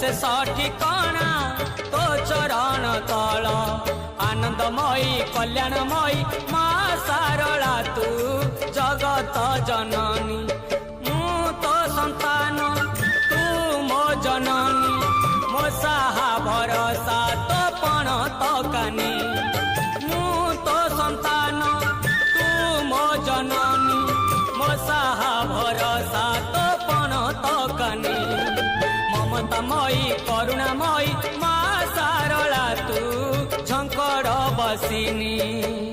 शेष ठिकाना तो चरण तल आनंदमयी कल्याणमयी माँ सारला तू जगत जननी मु तो संतान तू मो जननी मो साहा भरोसा तो पण तकानी मु तो संतान तू मो जननी मो साहा भरोसा तो पण तकानी ममतामयी करुणामयी माँ सारला तू झंकर बसिनी।